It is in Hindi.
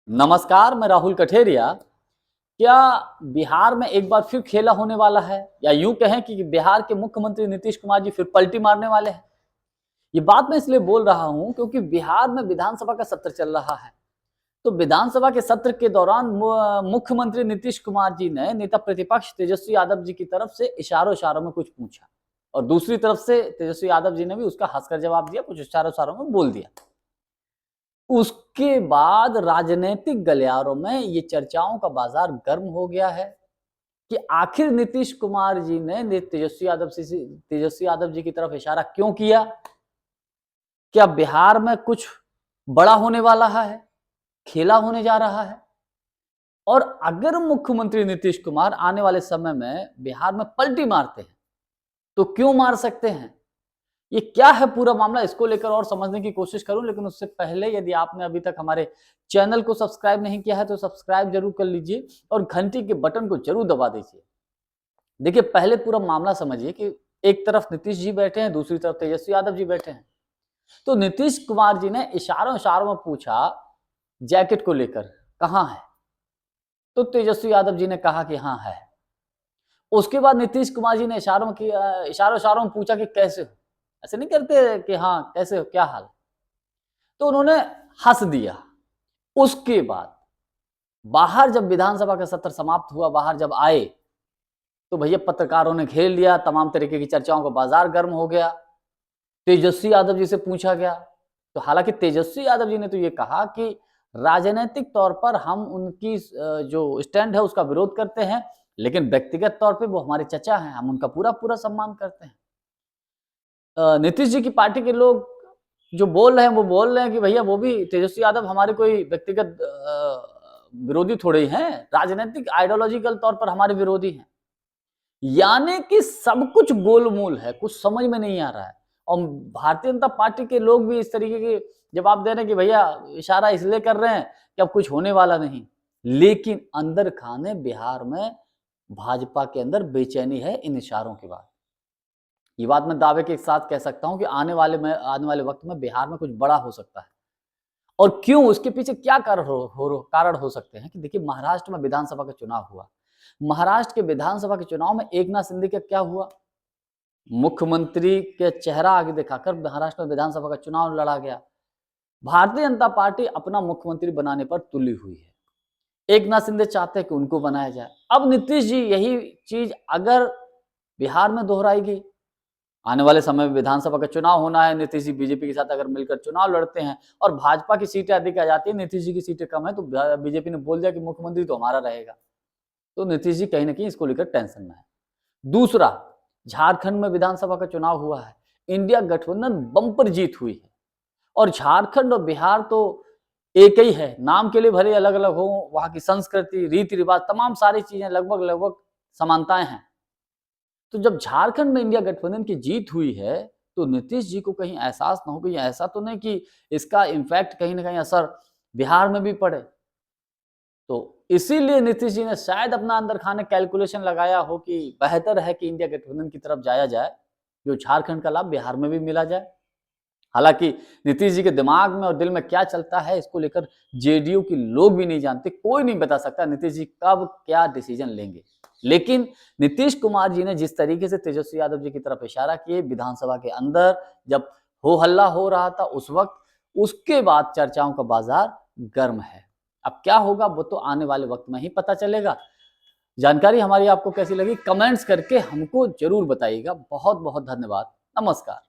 नमस्कार, मैं राहुल कठेरिया। क्या बिहार में एक बार फिर खेला होने वाला है, या यूं कहें कि बिहार के मुख्यमंत्री नीतीश कुमार जी फिर पलटी मारने वाले हैं? ये बात मैं इसलिए बोल रहा हूं क्योंकि बिहार में विधानसभा का सत्र चल रहा है। तो विधानसभा के सत्र के दौरान मुख्यमंत्री नीतीश कुमार जी ने नेता प्रतिपक्ष तेजस्वी यादव जी की तरफ से इशारों इशारों में कुछ पूछा, और दूसरी तरफ से तेजस्वी यादव जी ने भी उसका हंसकर जवाब दिया, कुछ इशारों इशारों में बोल दिया। उसके बाद राजनीतिक गलियारों में ये चर्चाओं का बाजार गर्म हो गया है कि आखिर नीतीश कुमार जी ने तेजस्वी यादव जी की तरफ इशारा क्यों किया। क्या बिहार में कुछ बड़ा होने वाला है, खेला होने जा रहा है? और अगर मुख्यमंत्री नीतीश कुमार आने वाले समय में बिहार में पलटी मारते हैं तो क्यों मार सकते हैं? ये क्या है पूरा मामला, इसको लेकर और समझने की कोशिश करूं, लेकिन उससे पहले यदि आपने अभी तक हमारे चैनल को सब्सक्राइब नहीं किया है तो सब्सक्राइब जरूर कर लीजिए और घंटी के बटन को जरूर दबा दीजिए। देखिए, पहले पूरा मामला समझिए कि एक तरफ नीतीश जी बैठे हैं, दूसरी तरफ तेजस्वी यादव जी बैठे हैं। तो नीतीश कुमार जी ने इशारों इशारों में पूछा जैकेट को लेकर, कहां है? तो तेजस्वी यादव जी ने कहा कि हाँ है। उसके बाद नीतीश कुमार जी ने इशारों इशारों में पूछा कि कैसे हो? ऐसे नहीं करते कि हाँ कैसे हो, क्या हाल? तो उन्होंने हंस दिया। उसके बाद बाहर जब विधानसभा का सत्र समाप्त हुआ, बाहर जब आए तो भैया पत्रकारों ने घेर लिया, तमाम तरीके की चर्चाओं का बाजार गर्म हो गया। तेजस्वी यादव जी से पूछा गया, तो हालांकि तेजस्वी यादव जी ने तो ये कहा कि राजनीतिक तौर पर हम उनकी जो स्टैंड है उसका विरोध करते हैं, लेकिन व्यक्तिगत तौर पे वो हमारे चचा हैं, हम उनका पूरा पूरा सम्मान करते हैं। नीतीश जी की पार्टी के लोग जो बोल रहे हैं वो बोल रहे हैं कि भैया वो भी तेजस्वी यादव हमारे कोई व्यक्तिगत विरोधी थोड़े ही हैं, राजनीतिक आइडियोलॉजिकल तौर पर हमारे विरोधी हैं। यानी कि सब कुछ गोलमोल है, कुछ समझ में नहीं आ रहा है। और भारतीय जनता पार्टी के लोग भी इस तरीके के जवाब दे रहे हैं कि भैया इशारा इसलिए कर रहे हैं कि अब कुछ होने वाला नहीं। लेकिन अंदर खाने बिहार में भाजपा के अंदर बेचैनी है इन इशारों के बाद। ये बात मैं दावे के साथ कह सकता हूं कि आने वाले वक्त में बिहार में कुछ बड़ा हो सकता है। और क्यों, उसके पीछे क्या कारण हो सकते हैं कि देखिए, महाराष्ट्र में विधानसभा का चुनाव हुआ। महाराष्ट्र के विधानसभा के चुनाव में एकनाथ शिंदे का क्या हुआ? मुख्यमंत्री के चेहरा आगे दिखाकर महाराष्ट्र में विधानसभा का चुनाव लड़ा गया। भारतीय जनता पार्टी अपना मुख्यमंत्री बनाने पर तुली हुई है। एकनाथ शिंदे चाहते हैं कि उनको बनाया जाए। अब नीतीश जी यही चीज अगर बिहार में दोहराएगी, आने वाले समय में विधानसभा का चुनाव होना है, नीतीश जी बीजेपी के साथ अगर मिलकर चुनाव लड़ते हैं और भाजपा की सीटें अधिक आ जाती है, नीतीश जी की सीटें कम है, तो बीजेपी ने बोल दिया कि मुख्यमंत्री तो हमारा रहेगा। तो नीतीश जी कहीं ना कहीं इसको लेकर टेंशन में है। दूसरा, झारखंड में विधानसभा का चुनाव हुआ है, इंडिया गठबंधन बंपर जीत हुई है। और झारखंड और बिहार तो एक ही है, नाम के लिए भले अलग अलग हो, वहां की संस्कृति, रीति रिवाज, तमाम सारी चीजें लगभग लगभग समानताएं हैं। तो जब झारखंड में इंडिया गठबंधन की जीत हुई है तो नीतीश जी को कहीं एहसास ना हो, कहीं ऐसा तो नहीं कि इसका इम्पैक्ट कहीं ना कहीं असर बिहार में भी पड़े। तो इसीलिए नीतीश जी ने शायद अपना अंदर खाने कैलकुलेशन लगाया हो कि बेहतर है कि इंडिया गठबंधन की तरफ जाया जाए, जो झारखंड का लाभ बिहार में भी मिला जाए। हालांकि नीतीश जी के दिमाग में और दिल में क्या चलता है इसको लेकर जेडीयू के लोग भी नहीं जानते, कोई नहीं बता सकता नीतीश जी कब क्या डिसीजन लेंगे। लेकिन नीतीश कुमार जी ने जिस तरीके से तेजस्वी यादव जी की तरफ इशारा किए विधानसभा के अंदर, जब हो हल्ला हो रहा था उस वक्त, उसके बाद चर्चाओं का बाजार गर्म है। अब क्या होगा वो तो आने वाले वक्त में ही पता चलेगा। जानकारी हमारी आपको कैसी लगी कमेंट्स करके हमको जरूर बताइएगा। बहुत बहुत धन्यवाद। नमस्कार।